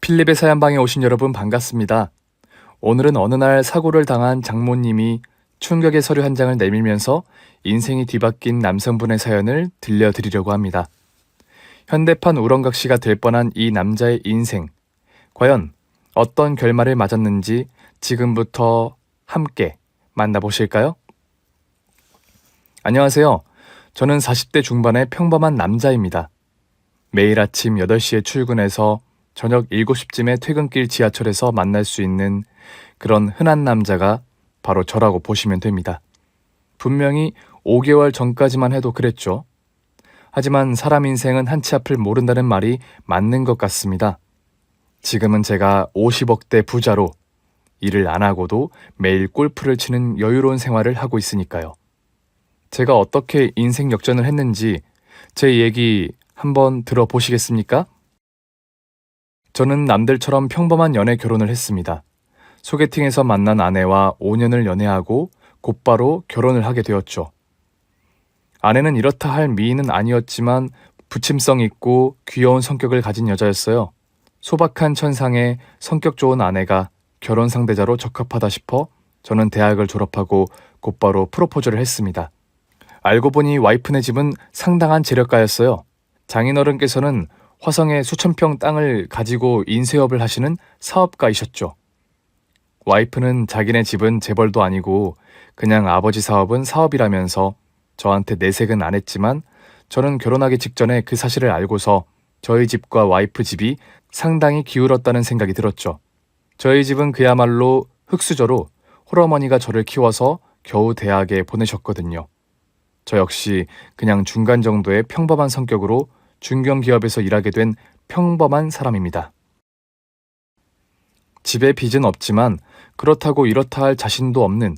필립의 사연방에 오신 여러분 반갑습니다. 오늘은 어느 날 사고를 당한 장모님이 충격의 서류 한 장을 내밀면서 인생이 뒤바뀐 남성분의 사연을 들려드리려고 합니다. 현대판 우렁각시가 될 뻔한 이 남자의 인생, 과연 어떤 결말을 맞았는지 지금부터 함께 만나보실까요? 안녕하세요. 저는 40대 중반의 평범한 남자입니다. 매일 아침 8시에 출근해서 저녁 7시쯤에 퇴근길 지하철에서 만날 수 있는 그런 흔한 남자가 바로 저라고 보시면 됩니다. 분명히 5개월 전까지만 해도 그랬죠. 하지만 사람 인생은 한치 앞을 모른다는 말이 맞는 것 같습니다. 지금은 제가 50억대 부자로 일을 안 하고도 매일 골프를 치는 여유로운 생활을 하고 있으니까요. 제가 어떻게 인생 역전을 했는지 제 얘기 한번 들어보시겠습니까? 저는 남들처럼 평범한 연애 결혼을 했습니다. 소개팅에서 만난 아내와 5년을 연애하고 곧바로 결혼을 하게 되었죠. 아내는 이렇다 할 미인은 아니었지만 부침성 있고 귀여운 성격을 가진 여자였어요. 소박한 천상의 성격 좋은 아내가 결혼 상대자로 적합하다 싶어 저는 대학을 졸업하고 곧바로 프로포즈를 했습니다. 알고 보니 와이프네 집은 상당한 재력가였어요. 장인어른께서는 화성에 수천 평 땅을 가지고 인쇄업을 하시는 사업가이셨죠. 와이프는 자기네 집은 재벌도 아니고 그냥 아버지 사업은 사업이라면서 저한테 내색은 안 했지만 저는 결혼하기 직전에 그 사실을 알고서 저희 집과 와이프 집이 상당히 기울었다는 생각이 들었죠. 저희 집은 그야말로 흙수저로 홀어머니가 저를 키워서 겨우 대학에 보내셨거든요. 저 역시 그냥 중간 정도의 평범한 성격으로 중견기업에서 일하게 된 평범한 사람입니다. 집에 빚은 없지만 그렇다고 이렇다 할 자신도 없는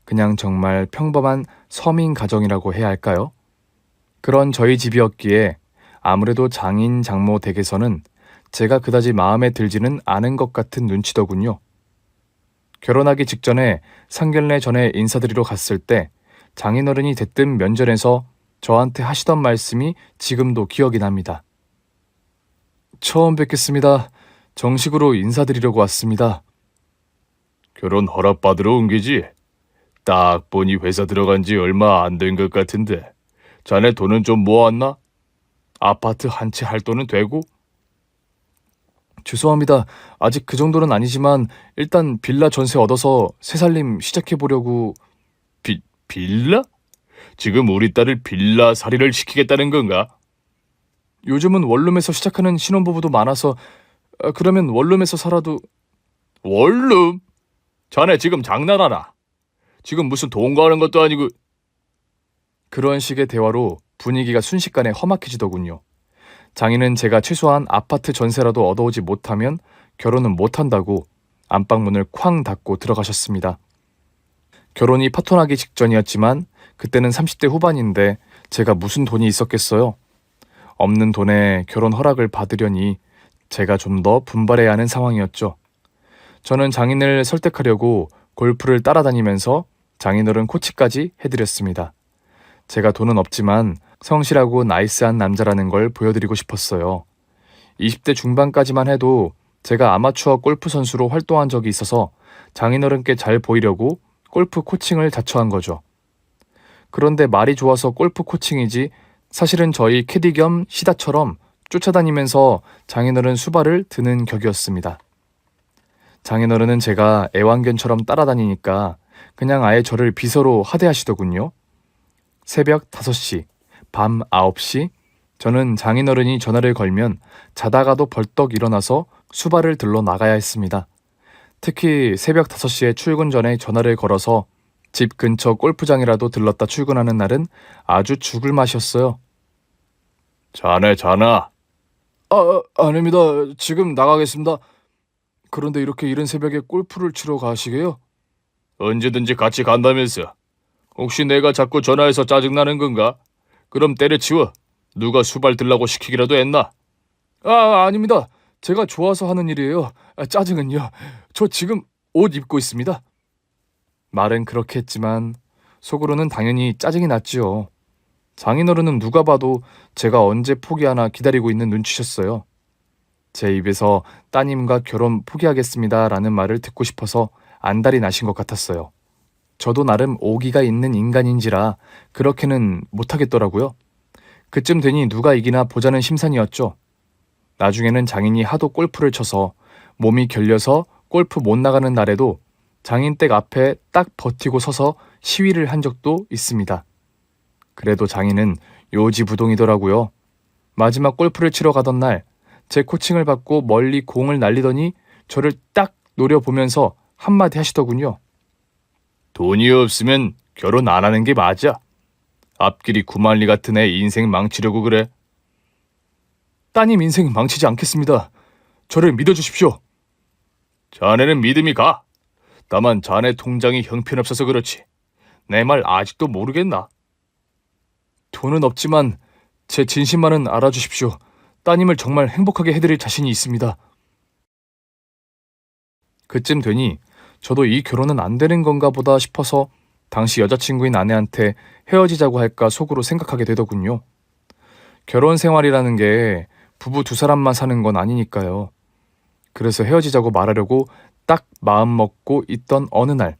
그냥 정말 평범한 서민 가정이라고 해야 할까요? 그런 저희 집이었기에 아무래도 장인 장모 댁에서는 제가 그다지 마음에 들지는 않은 것 같은 눈치더군요. 결혼하기 직전에 상견례 전에 인사드리러 갔을 때 장인어른이 대뜸 면전에서 저한테 하시던 말씀이 지금도 기억이 납니다. 처음 뵙겠습니다. 정식으로 인사드리려고 왔습니다. 결혼 허락받으러 온 게지? 딱 보니 회사 들어간 지 얼마 안 된 것 같은데 자네 돈은 좀 모았나? 아파트 한 채 할 돈은 되고? 죄송합니다. 아직 그 정도는 아니지만 일단 빌라 전세 얻어서 새살림 시작해보려고. 빌라? 지금 우리 딸을 빌라 살이를 시키겠다는 건가? 요즘은 원룸에서 시작하는 신혼부부도 많아서 그러면 원룸에서 살아도. 원룸? 자네 지금 장난하나? 지금 무슨 돈 가는 것도 아니고. 그런 식의 대화로 분위기가 순식간에 험악해지더군요. 장인은 제가 최소한 아파트 전세라도 얻어오지 못하면 결혼은 못한다고 안방문을 쾅 닫고 들어가셨습니다. 결혼이 파토나기 직전이었지만 그때는 30대 후반인데 제가 무슨 돈이 있었겠어요. 없는 돈에 결혼 허락을 받으려니 제가 좀 더 분발해야 하는 상황이었죠. 저는 장인을 설득하려고 골프를 따라다니면서 장인어른 코치까지 해드렸습니다. 제가 돈은 없지만 성실하고 나이스한 남자라는 걸 보여드리고 싶었어요. 20대 중반까지만 해도 제가 아마추어 골프 선수로 활동한 적이 있어서 장인어른께 잘 보이려고 골프 코칭을 자처한 거죠. 그런데 말이 좋아서 골프 코칭이지 사실은 저희 캐디 겸 시다처럼 쫓아다니면서 장인어른 수발을 드는 격이었습니다. 장인어른은 제가 애완견처럼 따라다니니까 그냥 아예 저를 비서로 하대하시더군요. 새벽 5시, 밤 9시, 저는 장인어른이 전화를 걸면 자다가도 벌떡 일어나서 수발을 들러 나가야 했습니다. 특히 새벽 5시에 출근 전에 전화를 걸어서 집 근처 골프장이라도 들렀다 출근하는 날은 아주 죽을 맛이었어요. 자네 자나? 아닙니다. 지금 나가겠습니다. 그런데 이렇게 이른 새벽에 골프를 치러 가시게요? 언제든지 같이 간다면서. 혹시 내가 자꾸 전화해서 짜증나는 건가? 그럼 때려치워. 누가 수발 들라고 시키기라도 했나? 아닙니다. 제가 좋아서 하는 일이에요. 짜증은요. 저 지금 옷 입고 있습니다. 말은 그렇게 했지만 속으로는 당연히 짜증이 났지요. 장인어른은 누가 봐도 제가 언제 포기하나 기다리고 있는 눈치셨어요. 제 입에서 따님과 결혼 포기하겠습니다라는 말을 듣고 싶어서 안달이 나신 것 같았어요. 저도 나름 오기가 있는 인간인지라 그렇게는 못하겠더라고요. 그쯤 되니 누가 이기나 보자는 심산이었죠. 나중에는 장인이 하도 골프를 쳐서 몸이 결려서 골프 못 나가는 날에도 장인댁 앞에 딱 버티고 서서 시위를 한 적도 있습니다. 그래도 장인은 요지부동이더라고요. 마지막 골프를 치러 가던 날 제 코칭을 받고 멀리 공을 날리더니 저를 딱 노려보면서 한마디 하시더군요. 돈이 없으면 결혼 안 하는 게 맞아. 앞길이 구만리 같은 애 인생 망치려고 그래. 따님 인생 망치지 않겠습니다. 저를 믿어주십시오. 자네는 믿음이 가. 다만 자네 통장이 형편없어서 그렇지. 내 말 아직도 모르겠나? 돈은 없지만 제 진심만은 알아주십시오. 따님을 정말 행복하게 해드릴 자신이 있습니다. 그쯤 되니 저도 이 결혼은 안 되는 건가 보다 싶어서 당시 여자친구인 아내한테 헤어지자고 할까 속으로 생각하게 되더군요. 결혼 생활이라는 게 부부 두 사람만 사는 건 아니니까요. 그래서 헤어지자고 말하려고 딱 마음 먹고 있던 어느 날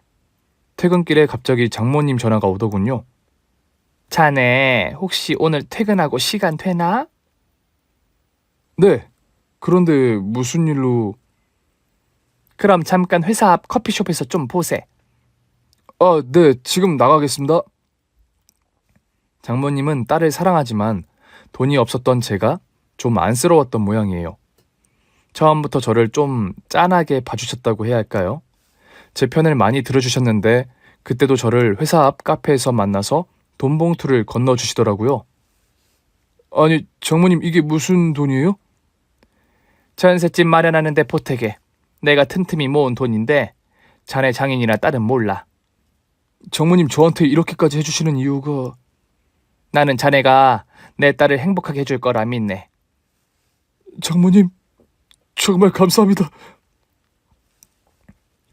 퇴근길에 갑자기 장모님 전화가 오더군요. 자네 혹시 오늘 퇴근하고 시간 되나? 네. 그런데 무슨 일로... 그럼 잠깐 회사 앞 커피숍에서 좀 보세. 아, 네. 지금 나가겠습니다. 장모님은 딸을 사랑하지만 돈이 없었던 제가 좀 안쓰러웠던 모양이에요. 처음부터 저를 좀 짠하게 봐주셨다고 해야 할까요? 제 편을 많이 들어주셨는데 그때도 저를 회사 앞 카페에서 만나서 돈 봉투를 건너주시더라고요. 아니, 장모님 이게 무슨 돈이에요? 전셋집 마련하는데 보태게. 내가 틈틈이 모은 돈인데 자네 장인이나 딸은 몰라. 장모님 저한테 이렇게까지 해주시는 이유가... 나는 자네가 내 딸을 행복하게 해줄 거라 믿네. 장모님, 정말 감사합니다.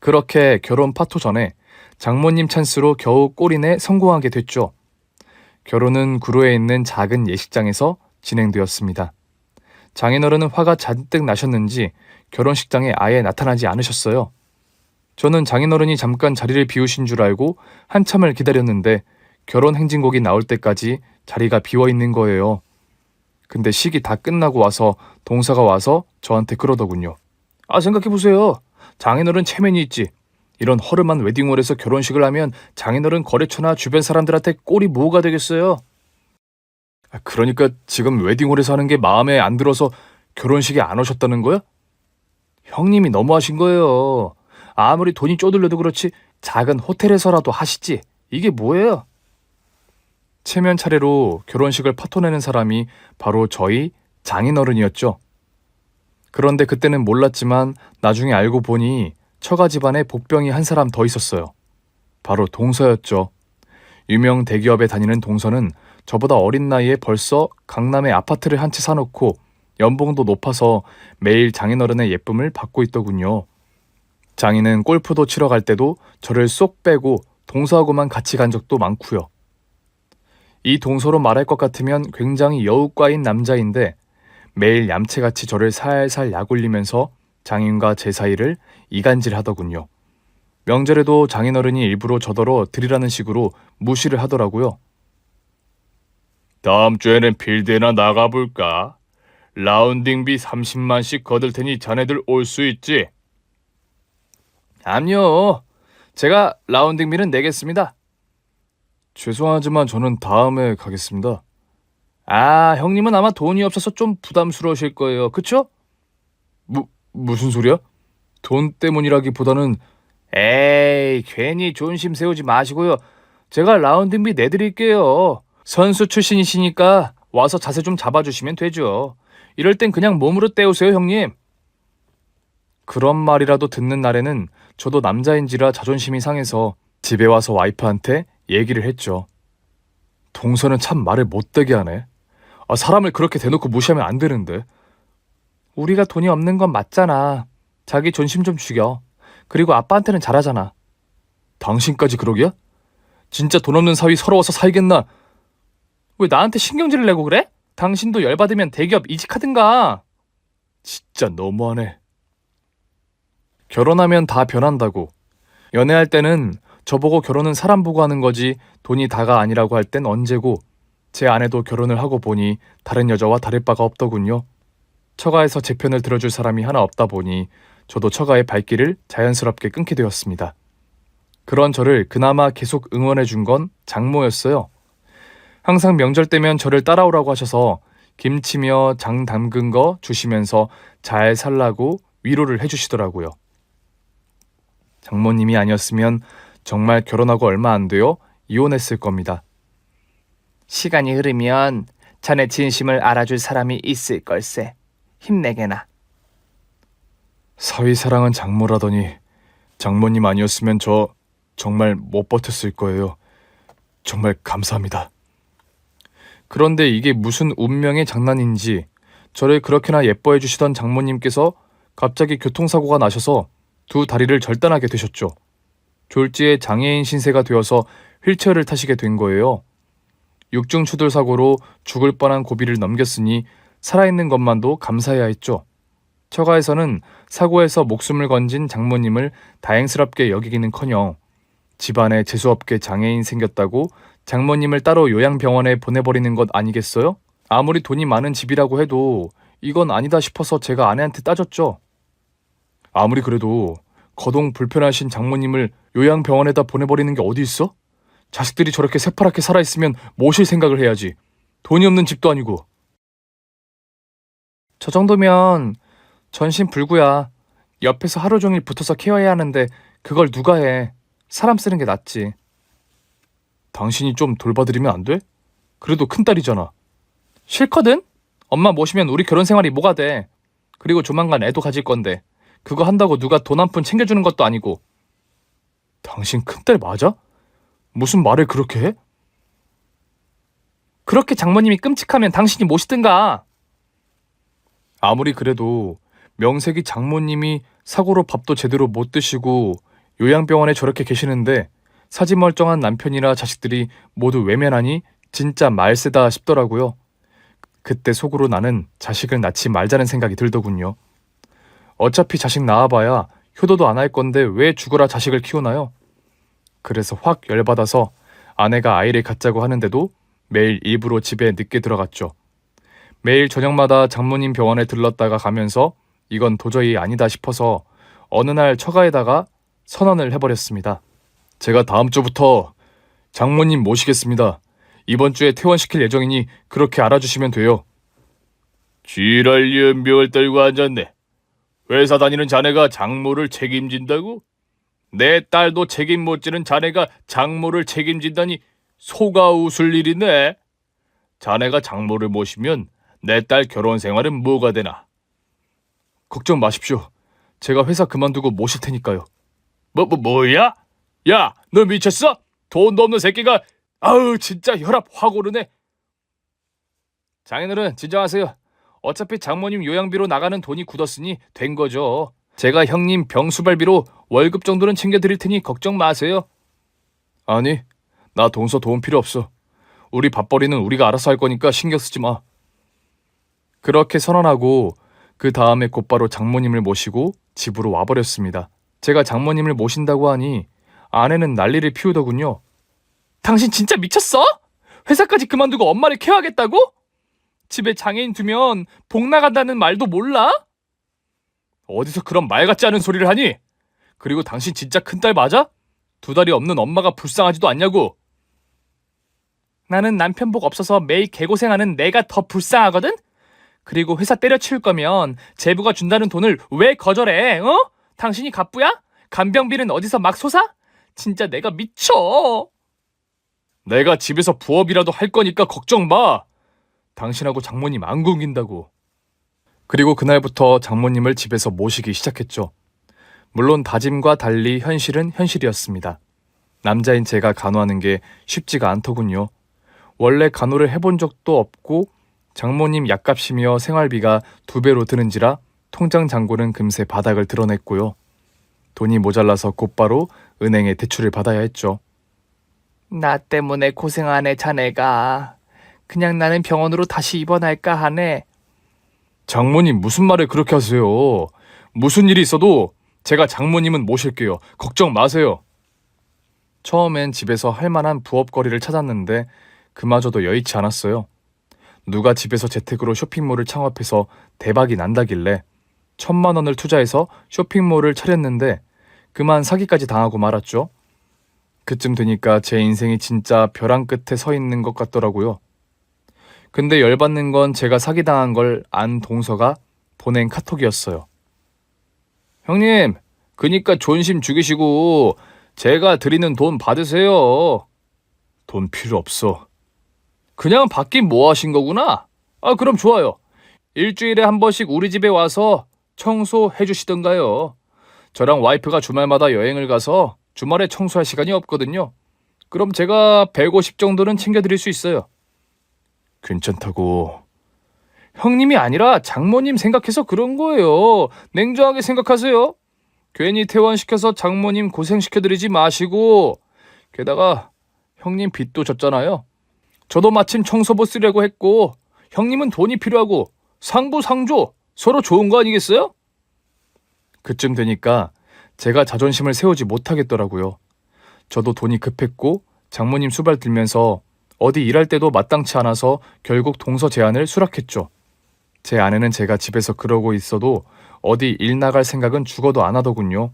그렇게 결혼 파토 전에 장모님 찬스로 겨우 골인에 성공하게 됐죠. 결혼은 구로에 있는 작은 예식장에서 진행되었습니다. 장인어른은 화가 잔뜩 나셨는지 결혼식장에 아예 나타나지 않으셨어요. 저는 장인어른이 잠깐 자리를 비우신 줄 알고 한참을 기다렸는데 결혼 행진곡이 나올 때까지 자리가 비어 있는 거예요. 근데 식이 다 끝나고 와서 동사가 와서 저한테 그러더군요. 아, 생각해보세요. 장인어른 체면이 있지. 이런 허름한 웨딩홀에서 결혼식을 하면 장인어른 거래처나 주변 사람들한테 꼴이 뭐가 되겠어요? 그러니까 지금 웨딩홀에서 하는 게 마음에 안 들어서 결혼식에 안 오셨다는 거야? 형님이 너무하신 거예요. 아무리 돈이 쪼들려도 그렇지 작은 호텔에서라도 하시지. 이게 뭐예요? 체면 차례로 결혼식을 파토내는 사람이 바로 저희 장인어른이었죠. 그런데 그때는 몰랐지만 나중에 알고 보니 처가 집안에 복병이 한 사람 더 있었어요. 바로 동서였죠. 유명 대기업에 다니는 동서는 저보다 어린 나이에 벌써 강남에 아파트를 한 채 사놓고 연봉도 높아서 매일 장인어른의 예쁨을 받고 있더군요. 장인은 골프도 치러 갈 때도 저를 쏙 빼고 동서하고만 같이 간 적도 많고요. 이 동서로 말할 것 같으면 굉장히 여우과인 남자인데 매일 얌체같이 저를 살살 약올리면서 장인과 제 사이를 이간질하더군요. 명절에도 장인어른이 일부러 저더러 드리라는 식으로 무시를 하더라고요. 다음 주에는 필드나 나가볼까? 라운딩비 30만씩 거둘 테니 자네들 올 수 있지? 암요. 제가 라운딩비는 내겠습니다. 죄송하지만 저는 다음에 가겠습니다. 아, 형님은 아마 돈이 없어서 좀 부담스러우실 거예요. 그쵸? 무슨 소리야? 돈 때문이라기보다는... 에이, 괜히 존심 세우지 마시고요. 제가 라운딩비 내드릴게요. 선수 출신이시니까 와서 자세 좀 잡아주시면 되죠. 이럴 땐 그냥 몸으로 때우세요, 형님. 그런 말이라도 듣는 날에는 저도 남자인지라 자존심이 상해서 집에 와서 와이프한테 얘기를 했죠. 동서는 참 말을 못되게 하네. 아, 사람을 그렇게 대놓고 무시하면 안 되는데. 우리가 돈이 없는 건 맞잖아. 자기 존심 좀 죽여. 그리고 아빠한테는 잘하잖아. 당신까지 그러기야? 진짜 돈 없는 사위 서러워서 살겠나? 왜 나한테 신경질을 내고 그래? 당신도 열받으면 대기업 이직하든가. 진짜 너무하네. 결혼하면 다 변한다고. 연애할 때는 저보고 결혼은 사람 보고 하는 거지 돈이 다가 아니라고 할 땐 언제고, 제 아내도 결혼을 하고 보니 다른 여자와 다를 바가 없더군요. 처가에서 제 편을 들어줄 사람이 하나 없다 보니 저도 처가의 발길을 자연스럽게 끊게 되었습니다. 그런 저를 그나마 계속 응원해 준 건 장모였어요. 항상 명절 때면 저를 따라오라고 하셔서 김치며 장 담근 거 주시면서 잘 살라고 위로를 해주시더라고요. 장모님이 아니었으면 정말 결혼하고 얼마 안 되어 이혼했을 겁니다. 시간이 흐르면 자네 진심을 알아줄 사람이 있을 걸세. 힘내게나. 사위사랑은 장모라더니 장모님 아니었으면 저 정말 못 버텼을 거예요. 정말 감사합니다. 그런데 이게 무슨 운명의 장난인지 저를 그렇게나 예뻐해 주시던 장모님께서 갑자기 교통사고가 나셔서 두 다리를 절단하게 되셨죠. 졸지에 장애인 신세가 되어서 휠체어를 타시게 된 거예요. 육중추돌 사고로 죽을 뻔한 고비를 넘겼으니 살아있는 것만도 감사해야 했죠. 처가에서는 사고에서 목숨을 건진 장모님을 다행스럽게 여기기는커녕 집안에 재수없게 장애인 생겼다고 장모님을 따로 요양병원에 보내버리는 것 아니겠어요? 아무리 돈이 많은 집이라고 해도 이건 아니다 싶어서 제가 아내한테 따졌죠. 아무리 그래도 거동 불편하신 장모님을 요양병원에다 보내버리는 게 어디 있어? 자식들이 저렇게 새파랗게 살아있으면 모실 생각을 해야지. 돈이 없는 집도 아니고. 저 정도면 전신불구야. 옆에서 하루 종일 붙어서 케어해야 하는데 그걸 누가 해. 사람 쓰는 게 낫지. 당신이 좀 돌봐드리면 안 돼? 그래도 큰딸이잖아. 싫거든? 엄마 모시면 우리 결혼 생활이 뭐가 돼. 그리고 조만간 애도 가질 건데 그거 한다고 누가 돈 한 푼 챙겨주는 것도 아니고. 당신 큰딸 맞아? 무슨 말을 그렇게 해? 그렇게 장모님이 끔찍하면 당신이 모시든가. 아무리 그래도 명색이 장모님이 사고로 밥도 제대로 못 드시고 요양병원에 저렇게 계시는데 사지멀쩡한 남편이나 자식들이 모두 외면하니 진짜 말세다 싶더라고요. 그때 속으로 나는 자식을 낳지 말자는 생각이 들더군요. 어차피 자식 낳아봐야 효도도 안 할 건데 왜 죽어라 자식을 키우나요? 그래서 확 열받아서 아내가 아이를 갖자고 하는데도 매일 일부러 집에 늦게 들어갔죠. 매일 저녁마다 장모님 병원에 들렀다가 가면서 이건 도저히 아니다 싶어서 어느 날 처가에다가 선언을 해버렸습니다. 제가 다음 주부터 장모님 모시겠습니다. 이번 주에 퇴원시킬 예정이니 그렇게 알아주시면 돼요. 지랄 연병을 떨고 앉았네. 회사 다니는 자네가 장모를 책임진다고? 내 딸도 책임 못 지는 자네가 장모를 책임진다니 속아 웃을 일이네. 자네가 장모를 모시면 내 딸 결혼 생활은 뭐가 되나? 걱정 마십시오. 제가 회사 그만두고 모실 테니까요. 뭐야? 야, 너 미쳤어? 돈도 없는 새끼가. 아우, 진짜 혈압 확 오르네. 장인어른 진정하세요. 어차피 장모님 요양비로 나가는 돈이 굳었으니 된 거죠. 제가 형님 병수발비로 월급 정도는 챙겨드릴 테니 걱정 마세요. 아니, 나 동서 도움 필요 없어. 우리 밥벌이는 우리가 알아서 할 거니까 신경 쓰지 마. 그렇게 선언하고 그 다음에 곧바로 장모님을 모시고 집으로 와버렸습니다. 제가 장모님을 모신다고 하니 아내는 난리를 피우더군요. 당신 진짜 미쳤어? 회사까지 그만두고 엄마를 케어하겠다고? 집에 장애인 두면 복 나간다는 말도 몰라? 어디서 그런 말 같지 않은 소리를 하니? 그리고 당신 진짜 큰딸 맞아? 두 다리 없는 엄마가 불쌍하지도 않냐고. 나는 남편 복 없어서 매일 개고생하는 내가 더 불쌍하거든? 그리고 회사 때려치울 거면 제부가 준다는 돈을 왜 거절해? 어? 당신이 갑부야? 간병비는 어디서 막 솟아? 진짜 내가 미쳐. 내가 집에서 부업이라도 할 거니까 걱정 마. 당신하고 장모님 안 굶긴다고. 그리고 그날부터 장모님을 집에서 모시기 시작했죠. 물론 다짐과 달리 현실은 현실이었습니다. 남자인 제가 간호하는 게 쉽지가 않더군요. 원래 간호를 해본 적도 없고 장모님 약값이며 생활비가 2배로 드는지라 통장 잔고는 금세 바닥을 드러냈고요. 돈이 모자라서 곧바로 은행에 대출을 받아야 했죠. 나 때문에 고생하네 자네가. 그냥 나는 병원으로 다시 입원할까 하네. 장모님 무슨 말을 그렇게 하세요? 무슨 일이 있어도 제가 장모님은 모실게요. 걱정 마세요. 처음엔 집에서 할 만한 부업거리를 찾았는데 그마저도 여의치 않았어요. 누가 집에서 재택으로 쇼핑몰을 창업해서 대박이 난다길래 1,000만 원을 투자해서 쇼핑몰을 차렸는데 그만 사기까지 당하고 말았죠. 그쯤 되니까 제 인생이 진짜 벼랑 끝에 서 있는 것 같더라고요. 근데 열받는 건 제가 사기당한 걸 안 동서가 보낸 카톡이었어요. 형님, 그니까 존심 죽이시고 제가 드리는 돈 받으세요. 돈 필요 없어. 그냥 받긴 뭐 하신 거구나? 아, 그럼 좋아요. 일주일에 한 번씩 우리 집에 와서 청소해 주시던가요. 저랑 와이프가 주말마다 여행을 가서 주말에 청소할 시간이 없거든요. 그럼 제가 150 정도는 챙겨드릴 수 있어요. 괜찮다고. 형님이 아니라 장모님 생각해서 그런 거예요. 냉정하게 생각하세요. 괜히 퇴원시켜서 장모님 고생시켜드리지 마시고, 게다가 형님 빚도 졌잖아요. 저도 마침 청소부 쓰려고 했고 형님은 돈이 필요하고 상부상조 서로 좋은 거 아니겠어요? 그쯤 되니까 제가 자존심을 세우지 못하겠더라고요. 저도 돈이 급했고 장모님 수발 들면서 어디 일할 때도 마땅치 않아서 결국 동서 제안을 수락했죠. 제 아내는 제가 집에서 그러고 있어도 어디 일 나갈 생각은 죽어도 안 하더군요.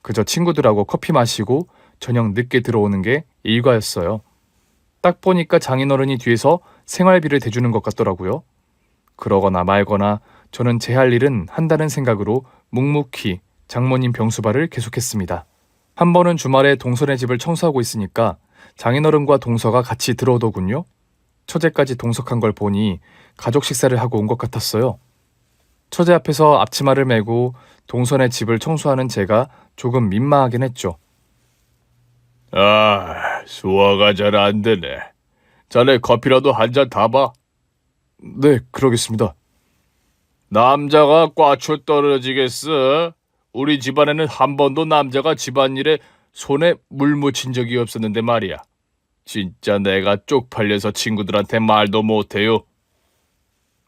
그저 친구들하고 커피 마시고 저녁 늦게 들어오는 게 일과였어요. 딱 보니까 장인어른이 뒤에서 생활비를 대주는 것 같더라고요. 그러거나 말거나 저는 제 할 일은 한다는 생각으로 묵묵히 장모님 병수발을 계속했습니다. 한 번은 주말에 동서네 집을 청소하고 있으니까 장인어른과 동서가 같이 들어오더군요. 처제까지 동석한 걸 보니 가족 식사를 하고 온 것 같았어요. 처제 앞에서 앞치마를 메고 동서네 집을 청소하는 제가 조금 민망하긴 했죠. 소화가 잘 안 되네. 자네 커피라도 한 잔 타봐. 네, 그러겠습니다. 남자가 꽈추 떨어지겠어. 우리 집안에는 한 번도 남자가 집안일에 손에 물 묻힌 적이 없었는데 말이야. 진짜 내가 쪽팔려서 친구들한테 말도 못해요.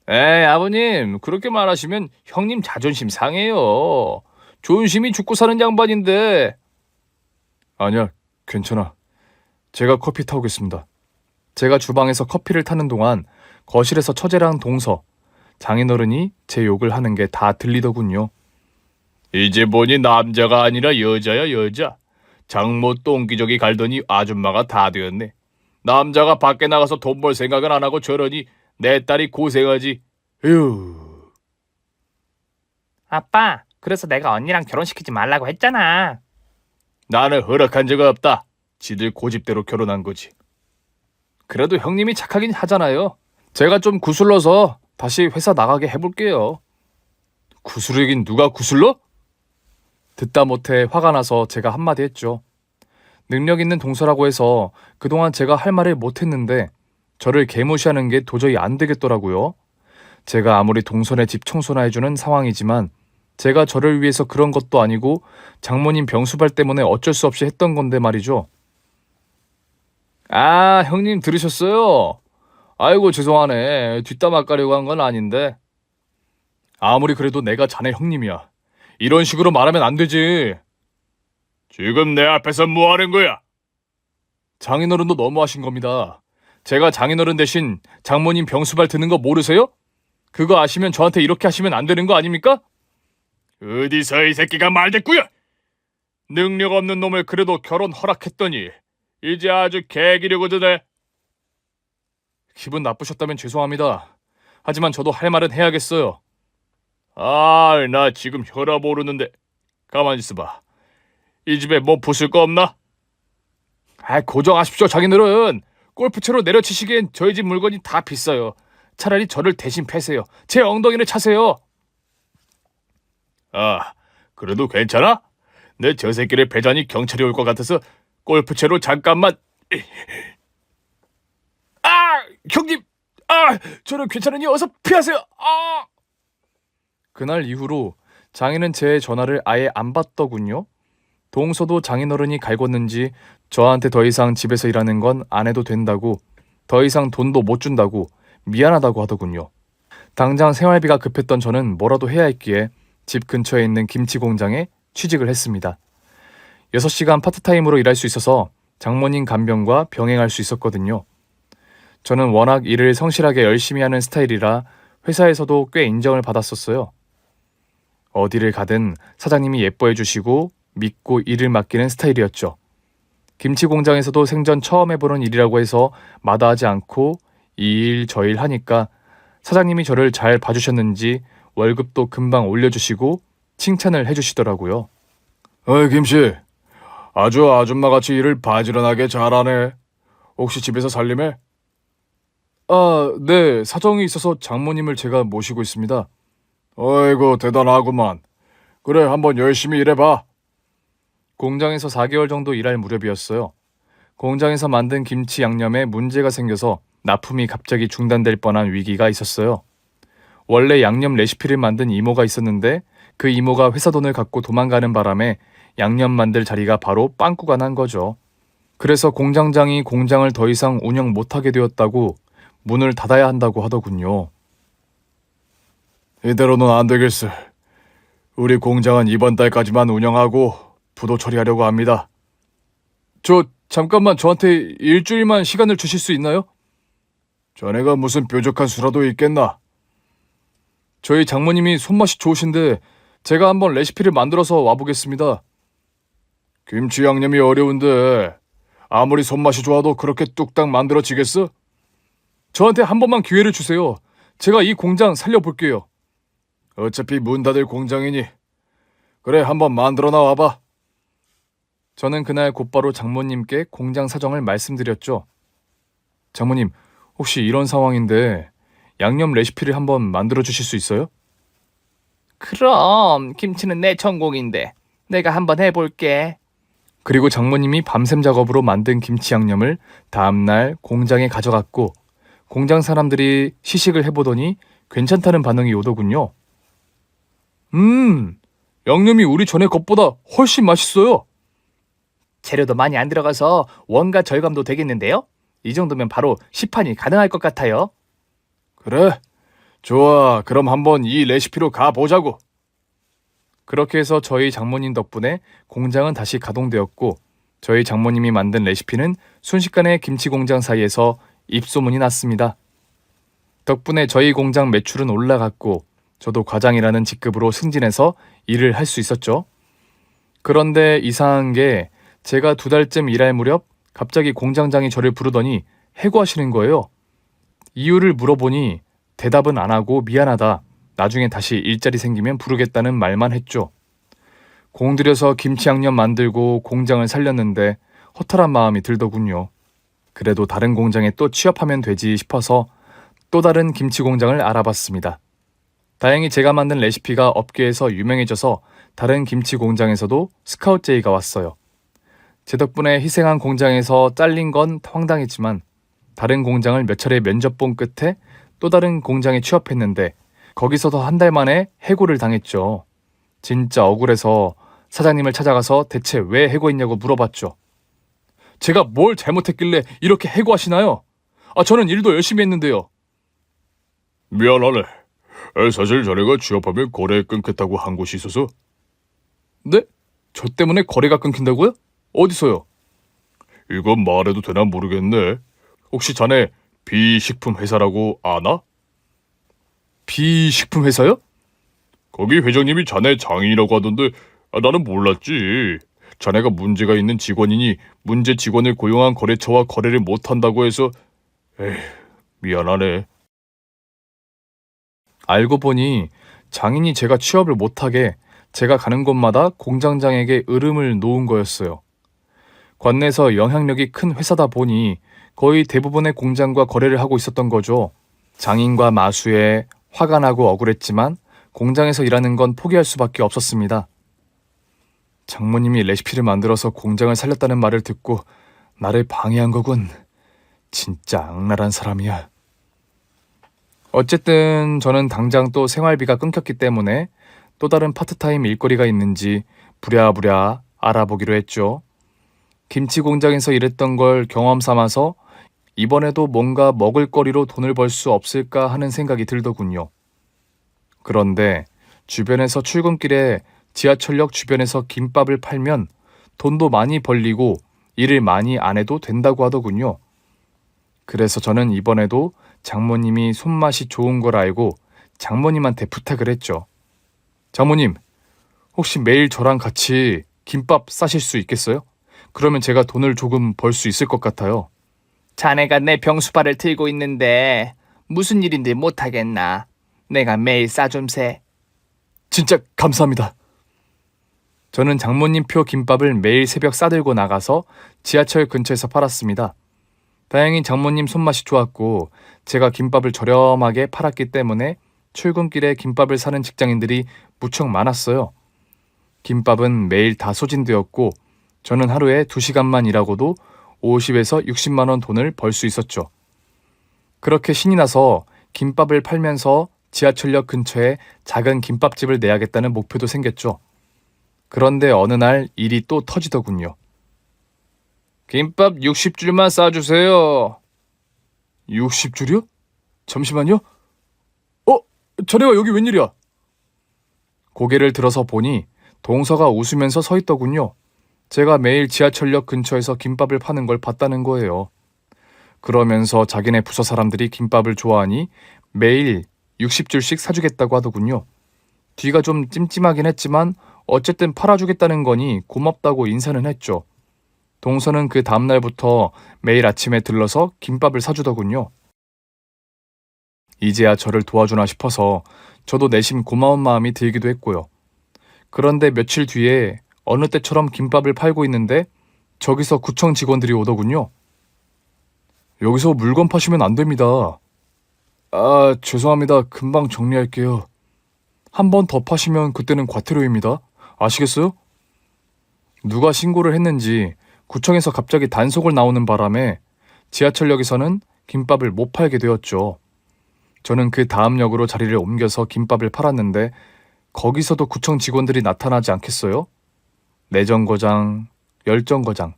에이, 아버님, 그렇게 말하시면 형님 자존심 상해요. 존심이 죽고 사는 양반인데. 아니야, 괜찮아. 제가 커피 타오겠습니다. 제가 주방에서 커피를 타는 동안 거실에서 처제랑 동서, 장인어른이 제 욕을 하는 게 다 들리더군요. 이제 보니 남자가 아니라 여자야, 여자. 장모 똥기저귀 갈더니 아줌마가 다 되었네. 남자가 밖에 나가서 돈 벌 생각은 안 하고 저러니 내 딸이 고생하지. 휴. 아빠, 그래서 내가 언니랑 결혼시키지 말라고 했잖아. 나는 허락한 적 없다. 지들 고집대로 결혼한 거지. 그래도 형님이 착하긴 하잖아요. 제가 좀 구슬러서 다시 회사 나가게 해볼게요. 구슬이긴 누가 구슬러? 듣다 못해 화가 나서 제가 한마디 했죠. 능력 있는 동서라고 해서 그동안 제가 할 말을 못했는데 저를 개무시하는 게 도저히 안 되겠더라고요. 제가 아무리 동서네 집 청소나 해주는 상황이지만 제가 저를 위해서 그런 것도 아니고 장모님 병수발 때문에 어쩔 수 없이 했던 건데 말이죠. 아, 형님 들으셨어요? 아이고 죄송하네. 뒷담화 까려고 한 건 아닌데. 아무리 그래도 내가 자네 형님이야. 이런 식으로 말하면 안 되지. 지금 내 앞에서 뭐 하는 거야? 장인어른도 너무하신 겁니다. 제가 장인어른 대신 장모님 병수발 드는 거 모르세요? 그거 아시면 저한테 이렇게 하시면 안 되는 거 아닙니까? 어디서 이 새끼가 말대꾸야? 능력 없는 놈을 그래도 결혼 허락했더니 이제 아주 개기려고 드네. 기분 나쁘셨다면 죄송합니다. 하지만 저도 할 말은 해야겠어요. 나 지금 혈압 오르는데. 가만히 있어봐. 이 집에 뭐 부술 거 없나? 고정하십시오, 장인어른. 골프채로 내려치시기엔 저희 집 물건이 다 비싸요. 차라리 저를 대신 패세요. 제 엉덩이를 차세요. 그래도 괜찮아? 내 저 새끼를 패자니 경찰이 올 것 같아서 골프채로 잠깐만. 형님! 저는 괜찮으니 어서 피하세요! 그날 이후로 장인은 제 전화를 아예 안 받더군요. 동서도 장인어른이 갈궜는지 저한테 더 이상 집에서 일하는 건 안 해도 된다고, 더 이상 돈도 못 준다고, 미안하다고 하더군요. 당장 생활비가 급했던 저는 뭐라도 해야 했기에 집 근처에 있는 김치 공장에 취직을 했습니다. 6시간 파트타임으로 일할 수 있어서 장모님 간병과 병행할 수 있었거든요. 저는 워낙 일을 성실하게 열심히 하는 스타일이라 회사에서도 꽤 인정을 받았었어요. 어디를 가든 사장님이 예뻐해 주시고 믿고 일을 맡기는 스타일이었죠. 김치 공장에서도 생전 처음 해보는 일이라고 해서 마다하지 않고 이 일 저 일 하니까 사장님이 저를 잘 봐주셨는지 월급도 금방 올려주시고 칭찬을 해주시더라고요. 어이 김씨, 아주 아줌마같이 일을 바지런하게 잘하네. 혹시 집에서 살림해? 아, 네. 사정이 있어서 장모님을 제가 모시고 있습니다. 어이구 대단하구만. 그래 한번 열심히 일해봐. 공장에서 4개월 정도 일할 무렵이었어요. 공장에서 만든 김치 양념에 문제가 생겨서 납품이 갑자기 중단될 뻔한 위기가 있었어요. 원래 양념 레시피를 만든 이모가 있었는데 그 이모가 회사 돈을 갖고 도망가는 바람에 양념 만들 자리가 바로 빵꾸가 난 거죠. 그래서 공장장이 공장을 더 이상 운영 못하게 되었다고 문을 닫아야 한다고 하더군요. 이대로는 안 되겠어. 우리 공장은 이번 달까지만 운영하고 부도 처리하려고 합니다. 저 잠깐만 저한테 일주일만 시간을 주실 수 있나요? 자네가 무슨 뾰족한 수라도 있겠나? 저희 장모님이 손맛이 좋으신데 제가 한번 레시피를 만들어서 와보겠습니다. 김치 양념이 어려운데 아무리 손맛이 좋아도 그렇게 뚝딱 만들어지겠어? 저한테 한 번만 기회를 주세요. 제가 이 공장 살려볼게요. 어차피 문 닫을 공장이니 그래 한번 만들어 나와봐. 저는 그날 곧바로 장모님께 공장 사정을 말씀드렸죠. 장모님, 혹시 이런 상황인데 양념 레시피를 한번 만들어 주실 수 있어요? 그럼 김치는 내 전공인데 내가 한번 해볼게. 그리고 장모님이 밤샘 작업으로 만든 김치 양념을 다음날 공장에 가져갔고 공장 사람들이 시식을 해보더니 괜찮다는 반응이 오더군요. 양념이 우리 전에 것보다 훨씬 맛있어요. 재료도 많이 안 들어가서 원가 절감도 되겠는데요? 이 정도면 바로 시판이 가능할 것 같아요. 그래? 좋아. 그럼 한번 이 레시피로 가보자고. 그렇게 해서 저희 장모님 덕분에 공장은 다시 가동되었고 저희 장모님이 만든 레시피는 순식간에 김치 공장 사이에서 입소문이 났습니다. 덕분에 저희 공장 매출은 올라갔고 저도 과장이라는 직급으로 승진해서 일을 할 수 있었죠. 그런데 이상한 게 제가 2달쯤 일할 무렵 갑자기 공장장이 저를 부르더니 해고하시는 거예요. 이유를 물어보니 대답은 안 하고 미안하다. 나중에 다시 일자리 생기면 부르겠다는 말만 했죠. 공들여서 김치 양념 만들고 공장을 살렸는데 허탈한 마음이 들더군요. 그래도 다른 공장에 또 취업하면 되지 싶어서 또 다른 김치 공장을 알아봤습니다. 다행히 제가 만든 레시피가 업계에서 유명해져서 다른 김치 공장에서도 스카웃 제의가 왔어요. 제 덕분에 희생한 공장에서 잘린 건 황당했지만 다른 공장을 몇 차례 면접 본 끝에 또 다른 공장에 취업했는데 거기서도 한 달 만에 해고를 당했죠. 진짜 억울해서 사장님을 찾아가서 대체 왜 해고했냐고 물어봤죠. 제가 뭘 잘못했길래 이렇게 해고하시나요? 저는 일도 열심히 했는데요. 미안하네. 사실 자네가 취업하면 거래 끊겠다고 한 곳이 있어서. 네? 저 때문에 거래가 끊긴다고요? 어디서요? 이건 말해도 되나 모르겠네. 혹시 자네 비식품 회사라고 아나? 비식품 회사요? 거기 회장님이 자네 장인이라고 하던데 나는 몰랐지. 자네가 문제가 있는 직원이니 문제 직원을 고용한 거래처와 거래를 못한다고 해서 미안하네. 알고 보니 장인이 제가 취업을 못하게 제가 가는 곳마다 공장장에게 으름을 놓은 거였어요. 관내에서 영향력이 큰 회사다 보니 거의 대부분의 공장과 거래를 하고 있었던 거죠. 장인과 마수에 화가 나고 억울했지만 공장에서 일하는 건 포기할 수밖에 없었습니다. 장모님이 레시피를 만들어서 공장을 살렸다는 말을 듣고 나를 방해한 거군. 진짜 악랄한 사람이야. 어쨌든 저는 당장 또 생활비가 끊겼기 때문에 또 다른 파트타임 일거리가 있는지 부랴부랴 알아보기로 했죠. 김치 공장에서 일했던 걸 경험 삼아서 이번에도 뭔가 먹을거리로 돈을 벌 수 없을까 하는 생각이 들더군요. 그런데 주변에서 출근길에 지하철역 주변에서 김밥을 팔면 돈도 많이 벌리고 일을 많이 안 해도 된다고 하더군요. 그래서 저는 이번에도 장모님이 손맛이 좋은 걸 알고 장모님한테 부탁을 했죠. 장모님, 혹시 매일 저랑 같이 김밥 싸실 수 있겠어요? 그러면 제가 돈을 조금 벌 수 있을 것 같아요. 자네가 내 병수발을 들고 있는데 무슨 일인지 못하겠나. 내가 매일 싸줌세. 진짜 감사합니다. 저는 장모님 표 김밥을 매일 새벽 싸들고 나가서 지하철 근처에서 팔았습니다. 다행히 장모님 손맛이 좋았고 제가 김밥을 저렴하게 팔았기 때문에 출근길에 김밥을 사는 직장인들이 무척 많았어요. 김밥은 매일 다 소진되었고 저는 하루에 2시간만 일하고도 50에서 60만 원 돈을 벌 수 있었죠. 그렇게 신이 나서 김밥을 팔면서 지하철역 근처에 작은 김밥집을 내야겠다는 목표도 생겼죠. 그런데 어느 날 일이 또 터지더군요. 김밥 60줄만 싸주세요. 60줄이요? 잠시만요. 자네가 여기 웬일이야? 고개를 들어서 보니 동서가 웃으면서 서 있더군요. 제가 매일 지하철역 근처에서 김밥을 파는 걸 봤다는 거예요. 그러면서 자기네 부서 사람들이 김밥을 좋아하니 매일 60줄씩 사주겠다고 하더군요. 뒤가 좀 찜찜하긴 했지만 어쨌든 팔아주겠다는 거니 고맙다고 인사는 했죠. 동서는 그 다음날부터 매일 아침에 들러서 김밥을 사주더군요. 이제야 저를 도와주나 싶어서 저도 내심 고마운 마음이 들기도 했고요. 그런데 며칠 뒤에 어느 때처럼 김밥을 팔고 있는데 저기서 구청 직원들이 오더군요. 여기서 물건 파시면 안 됩니다. 죄송합니다. 금방 정리할게요. 한 번 더 파시면 그때는 과태료입니다. 아시겠어요? 누가 신고를 했는지 구청에서 갑자기 단속을 나오는 바람에 지하철역에서는 김밥을 못 팔게 되었죠. 저는 그 다음 역으로 자리를 옮겨서 김밥을 팔았는데 거기서도 구청 직원들이 나타나지 않겠어요? 내정거장, 열정거장,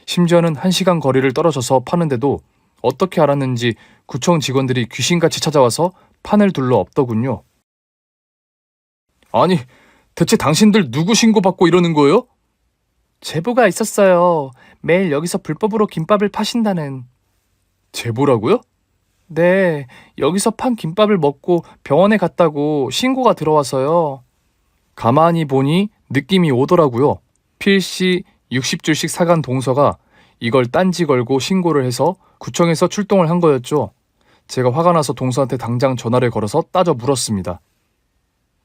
심지어는 1시간 거리를 떨어져서 파는데도 어떻게 알았는지 구청 직원들이 귀신같이 찾아와서 판을 둘러 엎더군요. 아니, 대체 당신들 누구 신고받고 이러는 거예요? 제보가 있었어요. 매일 여기서 불법으로 김밥을 파신다는. 제보라고요? 네, 여기서 판 김밥을 먹고 병원에 갔다고 신고가 들어와서요. 가만히 보니 느낌이 오더라고요. 필시 60줄씩 사간 동서가 이걸 딴지 걸고 신고를 해서 구청에서 출동을 한 거였죠. 제가 화가 나서 동서한테 당장 전화를 걸어서 따져 물었습니다.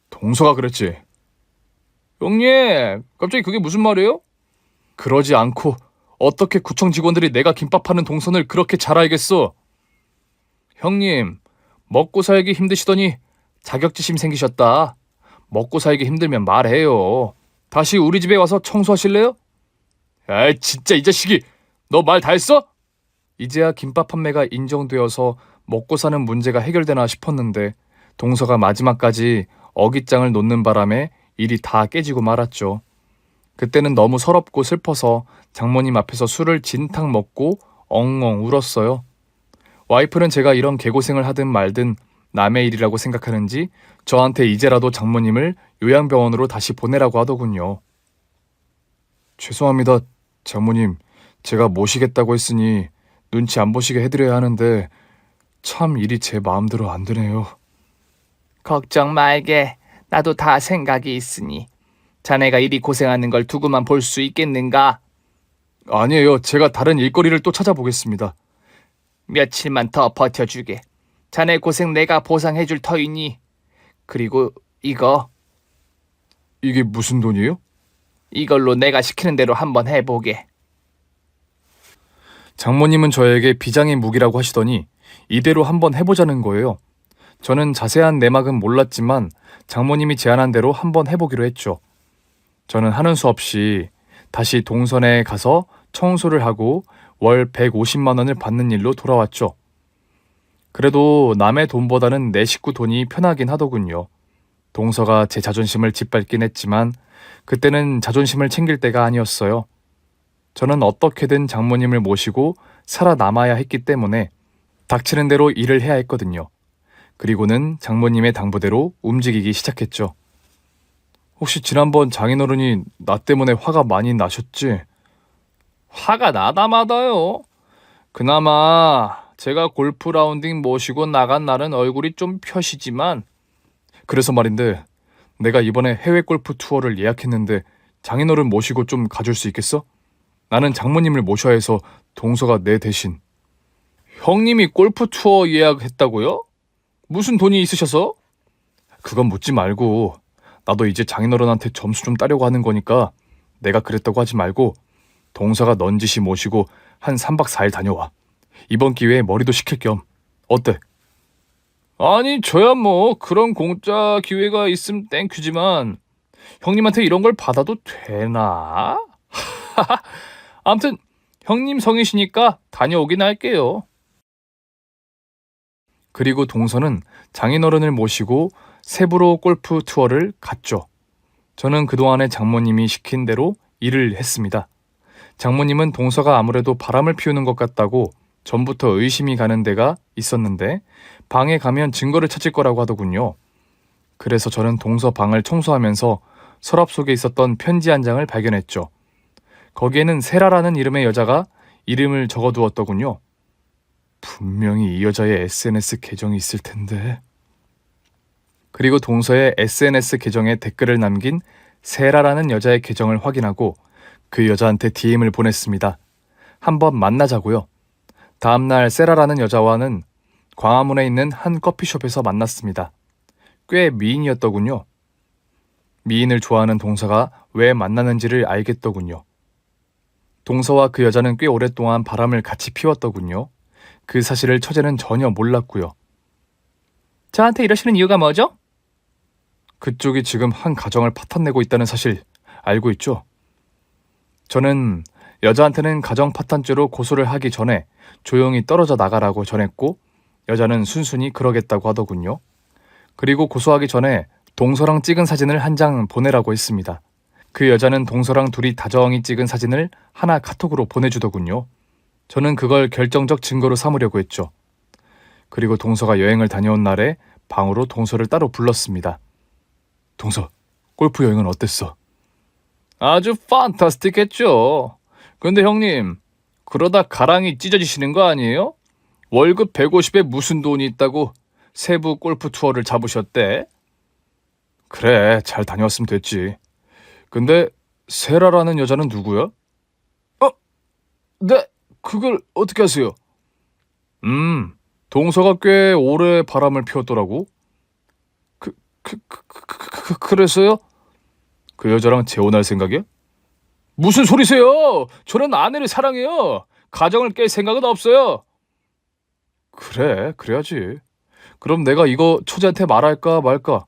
동서가 그랬지. 형님, 갑자기 그게 무슨 말이에요? 그러지 않고 어떻게 구청 직원들이 내가 김밥 파는 동선을 그렇게 잘 알겠어? 형님, 먹고 살기 힘드시더니 자격지심 생기셨다. 먹고 살기 힘들면 말해요. 다시 우리 집에 와서 청소하실래요? 아이, 진짜 이 자식이! 너 말 다 했어? 이제야 김밥 판매가 인정되어서 먹고 사는 문제가 해결되나 싶었는데 동서가 마지막까지 어깃장을 놓는 바람에 일이 다 깨지고 말았죠. 그때는 너무 서럽고 슬퍼서 장모님 앞에서 술을 진탕 먹고 엉엉 울었어요. 와이프는 제가 이런 개고생을 하든 말든 남의 일이라고 생각하는지 저한테 이제라도 장모님을 요양병원으로 다시 보내라고 하더군요. 죄송합니다, 장모님. 제가 모시겠다고 했으니 눈치 안 보시게 해드려야 하는데 참 일이 제 마음대로 안 되네요. 걱정 말게. 나도 다 생각이 있으니. 자네가 이리 고생하는 걸 두고만 볼 수 있겠는가? 아니에요. 제가 다른 일거리를 또 찾아보겠습니다. 며칠만 더 버텨주게. 자네 고생 내가 보상해줄 터이니. 그리고 이거, 이게 무슨 돈이에요? 이걸로 내가 시키는 대로 한번 해보게. 장모님은 저에게 비장의 무기라고 하시더니 이대로 한번 해보자는 거예요. 저는 자세한 내막은 몰랐지만 장모님이 제안한 대로 한번 해보기로 했죠. 저는 하는 수 없이 다시 동선에 가서 청소를 하고 월 150만 원을 받는 일로 돌아왔죠. 그래도 남의 돈보다는 내 식구 돈이 편하긴 하더군요. 동서가 제 자존심을 짓밟긴 했지만 그때는 자존심을 챙길 때가 아니었어요. 저는 어떻게든 장모님을 모시고 살아남아야 했기 때문에 닥치는 대로 일을 해야 했거든요. 그리고는 장모님의 당부대로 움직이기 시작했죠. 혹시 지난번 장인어른이 나 때문에 화가 많이 나셨지? 화가 나다마다요. 그나마 제가 골프 라운딩 모시고 나간 날은 얼굴이 좀 펴시지만 그래서 말인데 내가 이번에 해외 골프 투어를 예약했는데 장인어른 모시고 좀 가줄 수 있겠어? 나는 장모님을 모셔야 해서 동서가 내 대신. 형님이 골프 투어 예약했다고요? 무슨 돈이 있으셔서? 그건 묻지 말고 나도 이제 장인어른한테 점수 좀 따려고 하는 거니까 내가 그랬다고 하지 말고 동서가 넌지시 모시고 한 3박 4일 다녀와. 이번 기회에 머리도 식힐 겸. 어때? 아니 저야 뭐 그런 공짜 기회가 있음 땡큐지만 형님한테 이런 걸 받아도 되나? 아무튼 형님 성이시니까 다녀오긴 할게요. 그리고 동서는 장인어른을 모시고 세부로 골프 투어를 갔죠. 저는 그동안에 장모님이 시킨 대로 일을 했습니다. 장모님은 동서가 아무래도 바람을 피우는 것 같다고 전부터 의심이 가는 데가 있었는데 방에 가면 증거를 찾을 거라고 하더군요. 그래서 저는 동서 방을 청소하면서 서랍 속에 있었던 편지 한 장을 발견했죠. 거기에는 세라라는 이름의 여자가 이름을 적어두었더군요. 분명히 이 여자의 SNS 계정이 있을 텐데. 그리고 동서의 SNS 계정에 댓글을 남긴 세라라는 여자의 계정을 확인하고 그 여자한테 DM을 보냈습니다. 한번 만나자고요. 다음날 세라라는 여자와는 광화문에 있는 한 커피숍에서 만났습니다. 꽤 미인이었더군요. 미인을 좋아하는 동서가 왜 만나는지를 알겠더군요. 동서와 그 여자는 꽤 오랫동안 바람을 같이 피웠더군요. 그 사실을 처제는 전혀 몰랐고요. 저한테 이러시는 이유가 뭐죠? 그쪽이 지금 한 가정을 파탄내고 있다는 사실 알고 있죠? 저는 여자한테는 가정 파탄죄로 고소를 하기 전에 조용히 떨어져 나가라고 전했고 여자는 순순히 그러겠다고 하더군요. 그리고 고소하기 전에 동서랑 찍은 사진을 한 장 보내라고 했습니다. 그 여자는 동서랑 둘이 다정히 찍은 사진을 하나 카톡으로 보내주더군요. 저는 그걸 결정적 증거로 삼으려고 했죠. 그리고 동서가 여행을 다녀온 날에 방으로 동서를 따로 불렀습니다. 동서, 골프 여행은 어땠어? 아주 판타스틱했죠. 근데 형님 그러다 가랑이 찢어지시는 거 아니에요? 월급 150에 무슨 돈이 있다고 세부 골프 투어를 잡으셨대? 그래, 잘 다녀왔으면 됐지. 근데 세라라는 여자는 누구야? 네, 그걸 어떻게 아세요? 동서가 꽤 오래 바람을 피웠더라고. 그래서요? 그 여자랑 재혼할 생각이야? 무슨 소리세요? 저는 아내를 사랑해요. 가정을 깰 생각은 없어요. 그래, 그래야지. 그럼 내가 이거 처제한테 말할까 말까?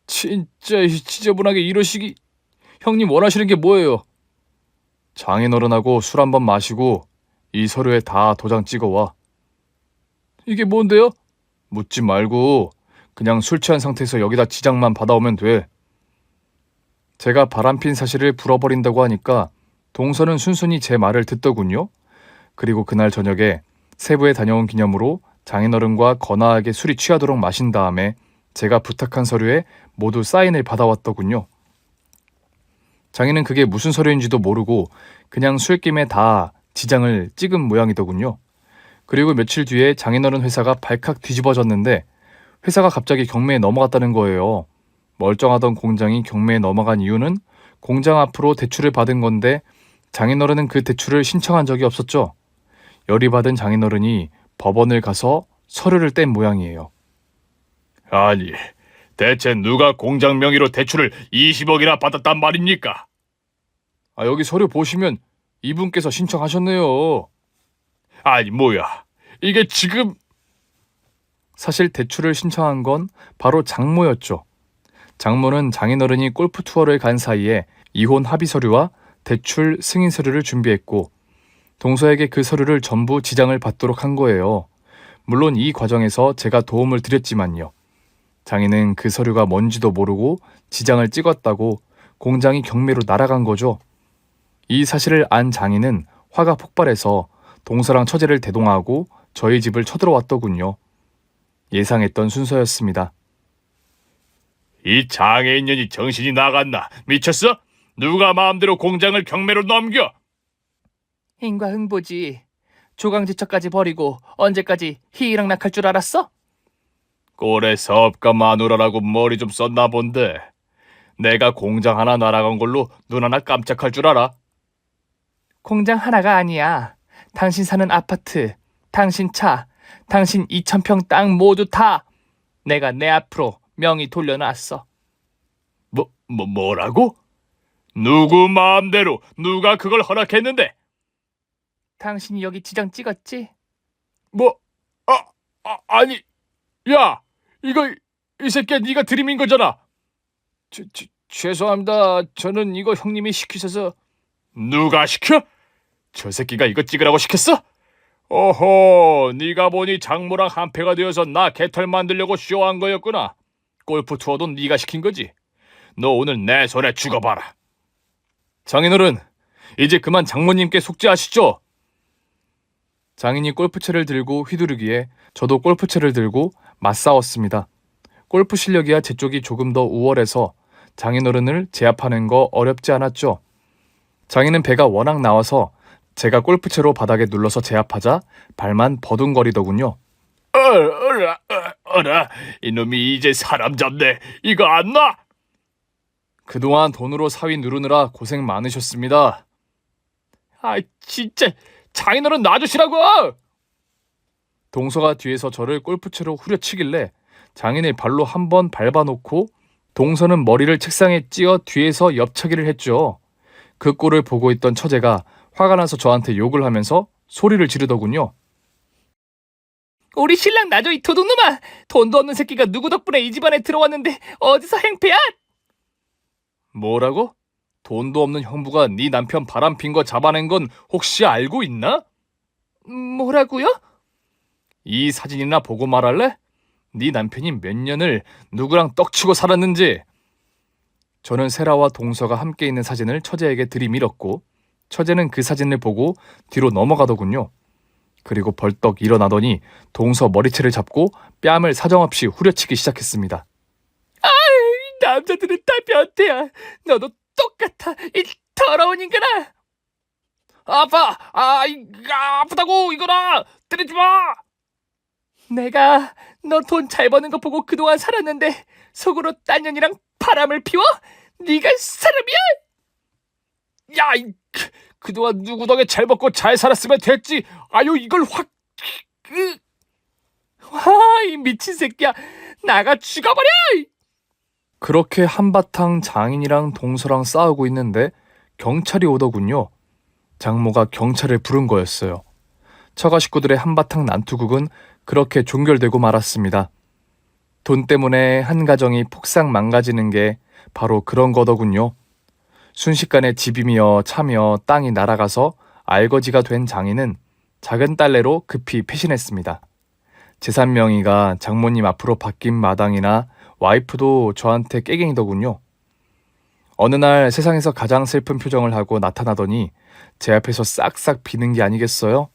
진짜 지저분하게 이러시기. 형님 원하시는 게 뭐예요? 장인어른하고 술 한번 마시고 이 서류에 다 도장 찍어와. 이게 뭔데요? 묻지 말고 그냥 술 취한 상태에서 여기다 지장만 받아오면 돼. 제가 바람핀 사실을 불어버린다고 하니까 동서는 순순히 제 말을 듣더군요. 그리고 그날 저녁에 세부에 다녀온 기념으로 장인어른과 거나하게 술이 취하도록 마신 다음에 제가 부탁한 서류에 모두 사인을 받아왔더군요. 장인은 그게 무슨 서류인지도 모르고 그냥 술김에 다 지장을 찍은 모양이더군요. 그리고 며칠 뒤에 장인어른 회사가 발칵 뒤집어졌는데 회사가 갑자기 경매에 넘어갔다는 거예요. 멀쩡하던 공장이 경매에 넘어간 이유는 공장 앞으로 대출을 받은 건데 장인어른은 그 대출을 신청한 적이 없었죠. 열이 받은 장인어른이 법원을 가서 서류를 뗀 모양이에요. 아니, 대체 누가 공장 명의로 대출을 20억이나 받았단 말입니까? 여기 서류 보시면 이분께서 신청하셨네요. 아니, 뭐야. 이게 지금... 사실 대출을 신청한 건 바로 장모였죠. 장모는 장인어른이 골프 투어를 간 사이에 이혼 합의 서류와 대출 승인 서류를 준비했고 동서에게 그 서류를 전부 지장을 받도록 한 거예요. 물론 이 과정에서 제가 도움을 드렸지만요. 장인은 그 서류가 뭔지도 모르고 지장을 찍었다고 공장이 경매로 날아간 거죠. 이 사실을 안 장인은 화가 폭발해서 동서랑 처제를 대동하고 저희 집을 쳐들어왔더군요. 예상했던 순서였습니다. 이 장애인년이 정신이 나갔나? 미쳤어? 누가 마음대로 공장을 경매로 넘겨? 인과 흥보지. 조강지처까지 버리고 언제까지 희락락할 줄 알았어? 꼴에 사업가 마누라라고 머리 좀 썼나 본데. 내가 공장 하나 날아간 걸로 눈 하나 깜짝할 줄 알아? 공장 하나가 아니야. 당신 사는 아파트, 당신 차, 당신 2,000평 땅 모두 다 내가 내 앞으로 명의 돌려놨어. 뭐라고? 누구 마음대로 누가 그걸 허락했는데? 당신이 여기 지장 찍었지? 아니, 야, 이 새끼야 네가 들이민 거잖아. 죄송합니다. 저는 이거 형님이 시키셔서. 누가 시켜? 저 새끼가 이거 찍으라고 시켰어? 오호, 네가 보니 장모랑 한패가 되어서 나 개털 만들려고 쇼한 거였구나. 골프 투어도 네가 시킨 거지. 너 오늘 내 손에 죽어봐라. 장인어른, 이제 그만 장모님께 속죄하시죠. 장인이 골프채를 들고 휘두르기에 저도 골프채를 들고 맞싸웠습니다. 골프 실력이야 제 쪽이 조금 더 우월해서 장인어른을 제압하는 거 어렵지 않았죠. 장인은 배가 워낙 나와서 제가 골프채로 바닥에 눌러서 제압하자 발만 버둥거리더군요. 어라, 이놈이 이제 사람 잡네. 이거 안 나? 그동안 돈으로 사위 누르느라 고생 많으셨습니다. 아, 진짜 장인어른 놔주시라고! 동서가 뒤에서 저를 골프채로 후려치길래 장인의 발로 한 번 밟아놓고 동서는 머리를 책상에 찧어 뒤에서 옆차기를 했죠. 그 꼴을 보고 있던 처제가 화가 나서 저한테 욕을 하면서 소리를 지르더군요. 우리 신랑 놔줘, 이 도둑놈아! 돈도 없는 새끼가 누구 덕분에 이 집안에 들어왔는데 어디서 행패야? 뭐라고? 돈도 없는 형부가 네 남편 바람핀 거 잡아낸 건 혹시 알고 있나? 뭐라고요? 이 사진이나 보고 말할래? 네 남편이 몇 년을 누구랑 떡치고 살았는지. 저는 세라와 동서가 함께 있는 사진을 처제에게 들이밀었고 처제는 그 사진을 보고 뒤로 넘어가더군요. 그리고 벌떡 일어나더니 동서 머리채를 잡고 뺨을 사정없이 후려치기 시작했습니다. 남자들은 다 변태야. 너도 똑같아, 이 더러운 인간아! 아프다고 이거라! 때리지 마! 내가 너 돈 잘 버는 거 보고 그동안 살았는데 속으로 딴 년이랑 바람을 피워? 네가 사람이야? 그동안 누구 덕에 잘 먹고 잘 살았으면 됐지. 아유, 이걸 확... 와, 이 미친 새끼야. 나가 죽어버려! 그렇게 한바탕 장인이랑 동서랑 싸우고 있는데 경찰이 오더군요. 장모가 경찰을 부른 거였어요. 처가 식구들의 한바탕 난투극은 그렇게 종결되고 말았습니다. 돈 때문에 한 가정이 폭삭 망가지는 게 바로 그런 거더군요. 순식간에 집이며 차며 땅이 날아가서 알거지가 된 장인은 작은 딸내로 급히 패신했습니다. 재산 명의가 장모님 앞으로 바뀐 마당이나 와이프도 저한테 깨갱이더군요. 어느 날 세상에서 가장 슬픈 표정을 하고 나타나더니 제 앞에서 싹싹 비는 게 아니겠어요?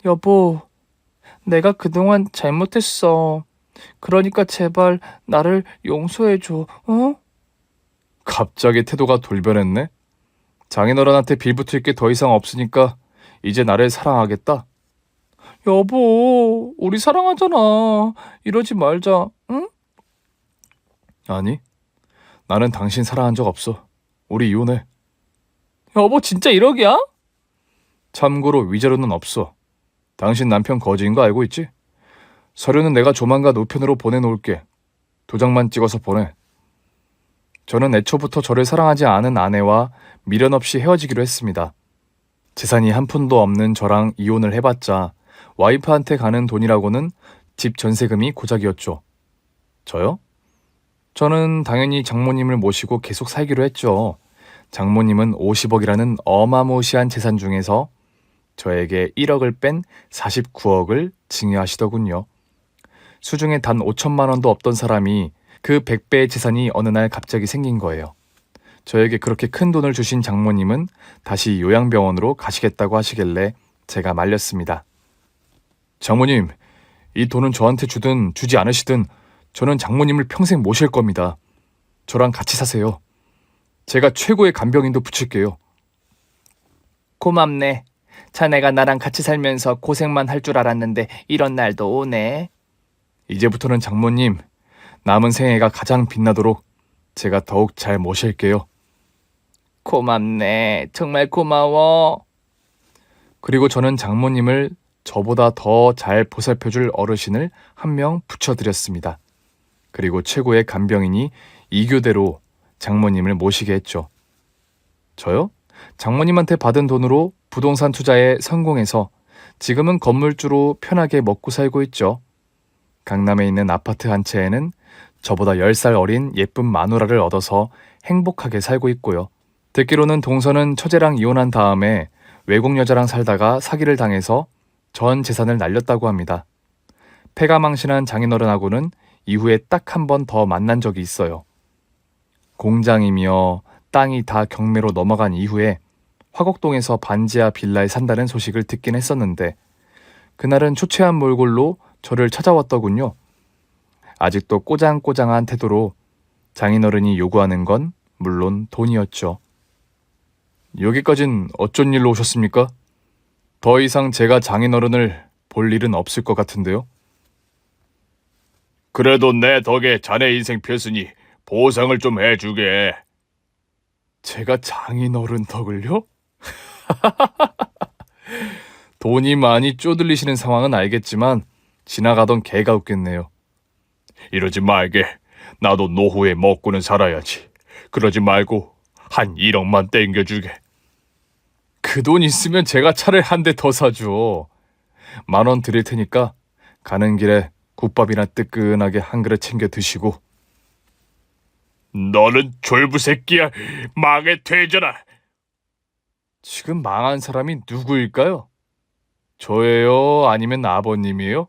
여보, 내가 그동안 잘못했어. 그러니까 제발 나를 용서해줘, 어? 갑자기 태도가 돌변했네? 장인어른한테 빌붙을 게 더 이상 없으니까 이제 나를 사랑하겠다? 여보, 우리 사랑하잖아. 이러지 말자, 응? 아니, 나는 당신 사랑한 적 없어. 우리 이혼해. 여보, 진짜 1억이야? 참고로 위자료는 없어. 당신 남편 거지인 거 알고 있지? 서류는 내가 조만간 우편으로 보내놓을게. 도장만 찍어서 보내. 저는 애초부터 저를 사랑하지 않은 아내와 미련 없이 헤어지기로 했습니다. 재산이 한 푼도 없는 저랑 이혼을 해봤자 와이프한테 가는 돈이라고는 집 전세금이 고작이었죠. 저요? 저는 당연히 장모님을 모시고 계속 살기로 했죠. 장모님은 50억이라는 어마무시한 재산 중에서 저에게 1억을 뺀 49억을 증여하시더군요. 수중에 단 5천만 원도 없던 사람이 그 100배의 재산이 어느 날 갑자기 생긴 거예요. 저에게 그렇게 큰 돈을 주신 장모님은 다시 요양병원으로 가시겠다고 하시길래 제가 말렸습니다. 장모님, 이 돈은 저한테 주든 주지 않으시든 저는 장모님을 평생 모실 겁니다. 저랑 같이 사세요. 제가 최고의 간병인도 붙일게요. 고맙네. 자네가 나랑 같이 살면서 고생만 할 줄 알았는데 이런 날도 오네. 이제부터는 장모님, 남은 생애가 가장 빛나도록 제가 더욱 잘 모실게요. 고맙네. 정말 고마워. 그리고 저는 장모님을 저보다 더 잘 보살펴줄 어르신을 한 명 붙여드렸습니다. 그리고 최고의 간병인이 이교대로 장모님을 모시게 했죠. 저요? 장모님한테 받은 돈으로 부동산 투자에 성공해서 지금은 건물주로 편하게 먹고 살고 있죠. 강남에 있는 아파트 한 채에는 저보다 10살 어린 예쁜 마누라를 얻어서 행복하게 살고 있고요. 듣기로는 동서는 처제랑 이혼한 다음에 외국 여자랑 살다가 사기를 당해서 전 재산을 날렸다고 합니다. 폐가 망신한 장인어른하고는 이후에 딱 한 번 더 만난 적이 있어요. 공장이며 땅이 다 경매로 넘어간 이후에 화곡동에서 반지하 빌라에 산다는 소식을 듣긴 했었는데 그날은 초췌한 몰골로 저를 찾아왔더군요. 아직도 꼬장꼬장한 태도로 장인어른이 요구하는 건 물론 돈이었죠. 여기까진 어쩐 일로 오셨습니까? 더 이상 제가 장인어른을 볼 일은 없을 것 같은데요. 그래도 내 덕에 자네 인생 폈으니 보상을 좀 해주게. 제가 장인어른 덕을요? 돈이 많이 쪼들리시는 상황은 알겠지만 지나가던 개가 웃겠네요. 이러지 말게. 나도 노후에 먹고는 살아야지. 그러지 말고 한 1억만 땡겨주게. 그 돈 있으면 제가 차를 한 대 더 사죠. 10,000원 드릴 테니까 가는 길에 국밥이나 뜨끈하게 한 그릇 챙겨 드시고. 너는 졸부새끼야. 망해 되져라. 지금 망한 사람이 누구일까요? 저예요? 아니면 아버님이에요?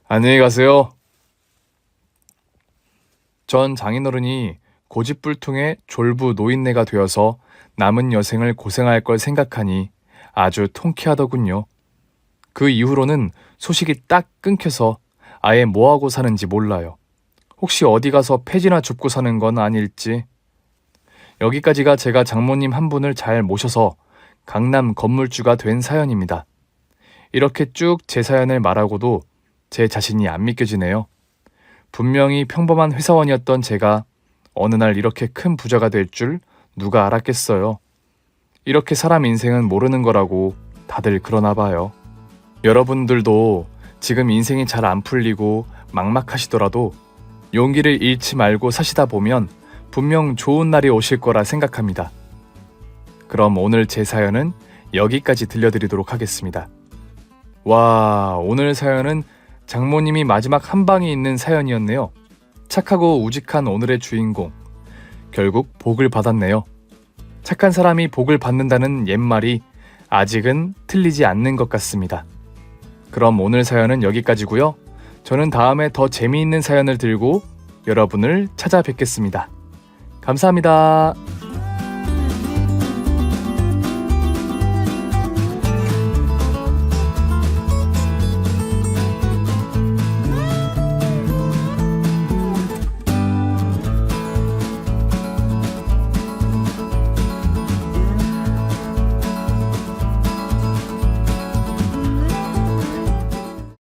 안녕히 가세요. 전 장인어른이 고집불통의 졸부 노인네가 되어서 남은 여생을 고생할 걸 생각하니 아주 통쾌하더군요. 그 이후로는 소식이 딱 끊겨서 아예 뭐하고 사는지 몰라요. 혹시 어디 가서 폐지나 줍고 사는 건 아닐지. 여기까지가 제가 장모님 한 분을 잘 모셔서 강남 건물주가 된 사연입니다. 이렇게 쭉 제 사연을 말하고도 제 자신이 안 믿겨지네요. 분명히 평범한 회사원이었던 제가 어느 날 이렇게 큰 부자가 될 줄 누가 알았겠어요. 이렇게 사람 인생은 모르는 거라고 다들 그러나 봐요. 여러분들도 지금 인생이 잘 안 풀리고 막막하시더라도 용기를 잃지 말고 사시다 보면 분명 좋은 날이 오실 거라 생각합니다. 그럼 오늘 제 사연은 여기까지 들려드리도록 하겠습니다. 와, 오늘 사연은 장모님이 마지막 한 방이 있는 사연이었네요. 착하고 우직한 오늘의 주인공. 결국 복을 받았네요. 착한 사람이 복을 받는다는 옛말이 아직은 틀리지 않는 것 같습니다. 그럼 오늘 사연은 여기까지고요. 저는 다음에 더 재미있는 사연을 들고 여러분을 찾아뵙겠습니다. 감사합니다.